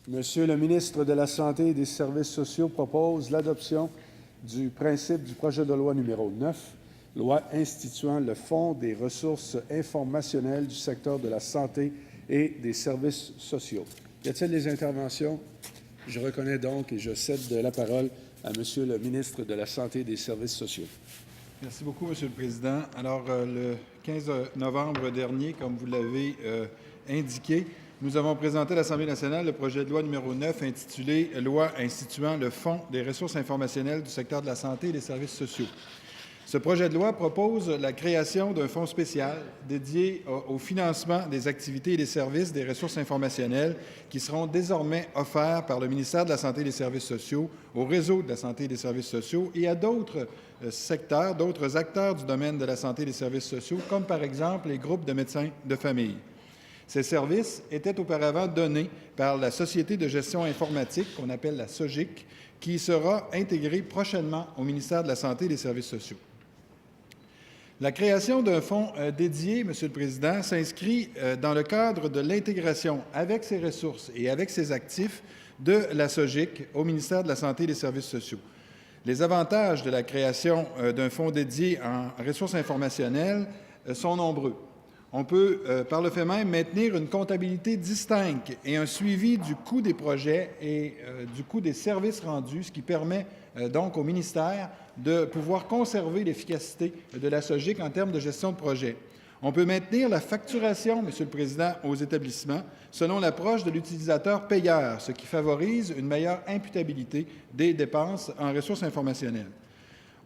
Monsieur le ministre de la Santé et des Services sociaux propose l'adoption du principe du projet de loi numéro 9, loi instituant le Fonds des ressources informationnelles du secteur de la santé et des services sociaux. Y a-t-il des interventions? Je reconnais donc et je cède la parole à Monsieur le ministre de la Santé et des Services sociaux. Merci beaucoup, Monsieur le Président. Alors, le 15 novembre dernier, comme vous l'avez indiqué, nous avons présenté à l'Assemblée nationale le projet de loi numéro 9 intitulé « Loi instituant le Fonds des ressources informationnelles du secteur de la santé et des services sociaux ». Ce projet de loi propose la création d'un fonds spécial dédié au financement des activités et des services des ressources informationnelles qui seront désormais offerts par le ministère de la Santé et des Services sociaux au réseau de la santé et des services sociaux et à d'autres secteurs, d'autres acteurs du domaine de la santé et des services sociaux, comme par exemple les groupes de médecins de famille. Ces services étaient auparavant donnés par la Société de gestion informatique, qu'on appelle la SOGIC, qui sera intégrée prochainement au ministère de la Santé et des Services sociaux. La création d'un fonds dédié, Monsieur le Président, s'inscrit dans le cadre de l'intégration avec ses ressources et avec ses actifs de la SOGIC au ministère de la Santé et des Services sociaux. Les avantages de la création d'un fonds dédié en ressources informationnelles sont nombreux. On peut, par le fait même, maintenir une comptabilité distincte et un suivi du coût des projets et du coût des services rendus, ce qui permet donc au ministère de pouvoir conserver l'efficacité de la SOGIC en termes de gestion de projet. On peut maintenir la facturation, Monsieur le Président, aux établissements selon l'approche de l'utilisateur payeur, ce qui favorise une meilleure imputabilité des dépenses en ressources informationnelles.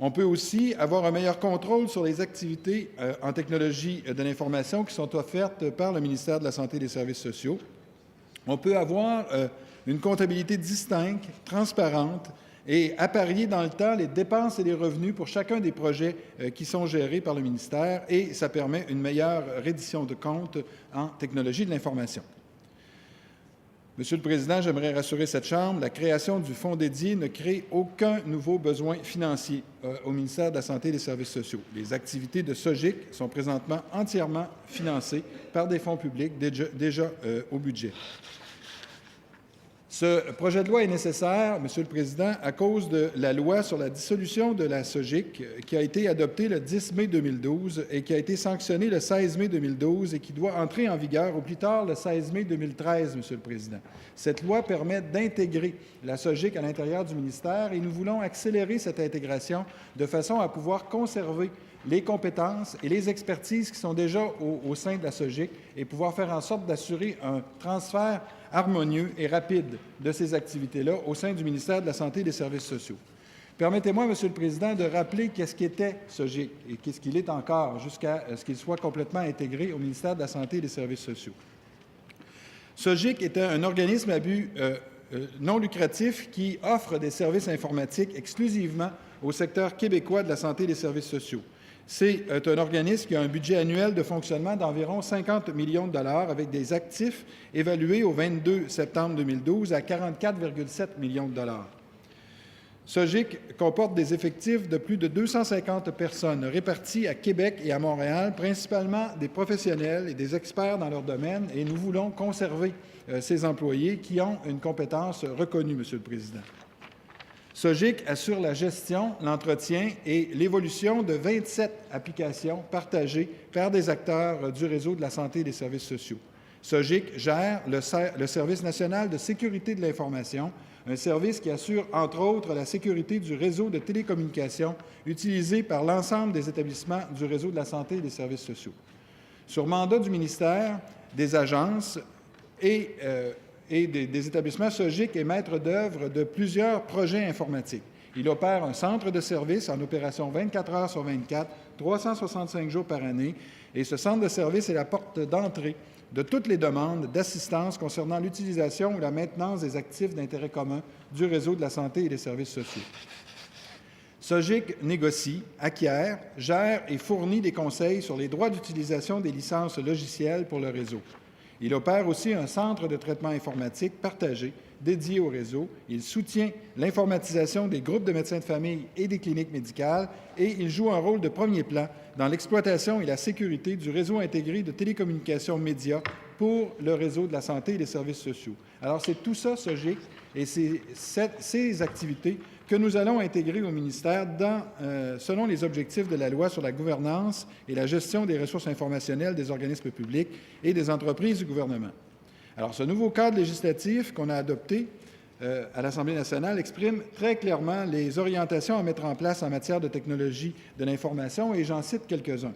On peut aussi avoir un meilleur contrôle sur les activités en technologie de l'information qui sont offertes par le ministère de la Santé et des Services sociaux. On peut avoir une comptabilité distincte, transparente et apparier dans le temps les dépenses et les revenus pour chacun des projets qui sont gérés par le ministère et ça permet une meilleure reddition de comptes en technologie de l'information. Monsieur le Président, j'aimerais rassurer cette Chambre, la création du fonds dédié ne crée aucun nouveau besoin financier au ministère de la Santé et des Services sociaux. Les activités de SOGIC sont présentement entièrement financées par des fonds publics déjà au budget. Ce projet de loi est nécessaire, Monsieur le Président, à cause de la loi sur la dissolution de la SOGIC qui a été adoptée le 10 mai 2012 et qui a été sanctionnée le 16 mai 2012 et qui doit entrer en vigueur au plus tard le 16 mai 2013, Monsieur le Président. Cette loi permet d'intégrer la SOGIC à l'intérieur du ministère et nous voulons accélérer cette intégration de façon à pouvoir conserver les compétences et les expertises qui sont déjà au sein de la SOGIC et pouvoir faire en sorte d'assurer un transfert harmonieux et rapide de ces activités-là au sein du ministère de la Santé et des Services sociaux. Permettez-moi, Monsieur le Président, de rappeler qu'est-ce qu'était SOGIC et qu'est-ce qu'il est encore jusqu'à ce qu'il soit complètement intégré au ministère de la Santé et des Services sociaux. SOGIC est un organisme à but non lucratif qui offre des services informatiques exclusivement au secteur québécois de la santé et des services sociaux. C'est un organisme qui a un budget annuel de fonctionnement d'environ 50 millions de dollars avec des actifs évalués au 22 septembre 2012 à 44,7 millions de dollars. SOGIC comporte des effectifs de plus de 250 personnes réparties à Québec et à Montréal, principalement des professionnels et des experts dans leur domaine, et nous voulons conserver ces employés qui ont une compétence reconnue, Monsieur le Président. SOGIC assure la gestion, l'entretien et l'évolution de 27 applications partagées par des acteurs du réseau de la santé et des services sociaux. SOGIC gère le Service national de sécurité de l'information, un service qui assure, entre autres, la sécurité du réseau de télécommunications utilisé par l'ensemble des établissements du réseau de la santé et des services sociaux. Sur mandat du ministère, des agences et des établissements, SOGIC est maître d'œuvre de plusieurs projets informatiques. Il opère un centre de service en opération 24 heures sur 24, 365 jours par année, et ce centre de service est la porte d'entrée de toutes les demandes d'assistance concernant l'utilisation ou la maintenance des actifs d'intérêt commun du réseau de la santé et des services sociaux. SOGIC négocie, acquiert, gère et fournit des conseils sur les droits d'utilisation des licences logicielles pour le réseau. Il opère aussi un centre de traitement informatique partagé dédié au réseau. Il soutient l'informatisation des groupes de médecins de famille et des cliniques médicales et il joue un rôle de premier plan dans l'exploitation et la sécurité du réseau intégré de télécommunications médias pour le réseau de la santé et des services sociaux. Alors, c'est tout ça, SOGIC, et ces activités que nous allons intégrer au ministère selon les objectifs de la loi sur la gouvernance et la gestion des ressources informationnelles des organismes publics et des entreprises du gouvernement. Alors, ce nouveau cadre législatif qu'on a adopté à l'Assemblée nationale exprime très clairement les orientations à mettre en place en matière de technologie de l'information, et j'en cite quelques-uns.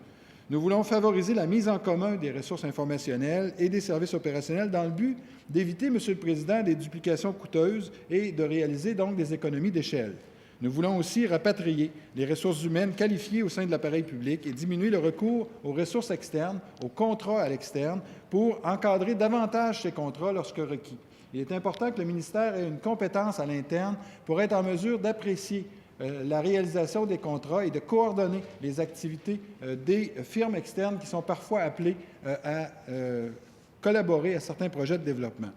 Nous voulons favoriser la mise en commun des ressources informationnelles et des services opérationnels dans le but d'éviter, Monsieur le Président, des duplications coûteuses et de réaliser donc des économies d'échelle. Nous voulons aussi rapatrier les ressources humaines qualifiées au sein de l'appareil public et diminuer le recours aux ressources externes, aux contrats à l'externe, pour encadrer davantage ces contrats lorsque requis. Il est important que le ministère ait une compétence à l'interne pour être en mesure d'apprécier la réalisation des contrats et de coordonner les activités des firmes externes qui sont parfois appelées à collaborer à certains projets de développement.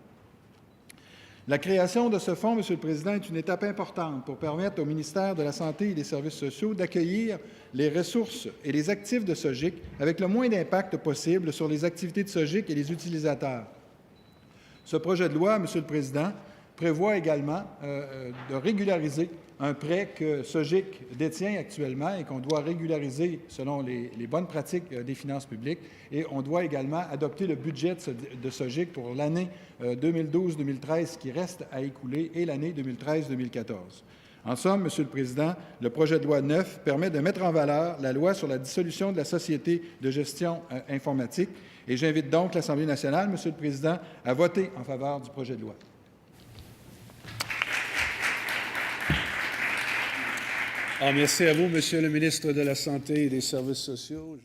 La création de ce fonds, Monsieur le Président, est une étape importante pour permettre au ministère de la Santé et des Services sociaux d'accueillir les ressources et les actifs de SOGIC avec le moins d'impact possible sur les activités de SOGIC et les utilisateurs. Ce projet de loi, Monsieur le Président, prévoit également de régulariser un prêt que SOGIC détient actuellement et qu'on doit régulariser selon les bonnes pratiques des finances publiques. Et on doit également adopter le budget de SOGIC pour l'année 2012-2013 qui reste à écouler et l'année 2013-2014. En somme, Monsieur le Président, le projet de loi 9 permet de mettre en valeur la loi sur la dissolution de la Société de gestion informatique. Et j'invite donc l'Assemblée nationale, Monsieur le Président, à voter en faveur du projet de loi. Merci à vous, Monsieur le ministre de la Santé et des Services sociaux.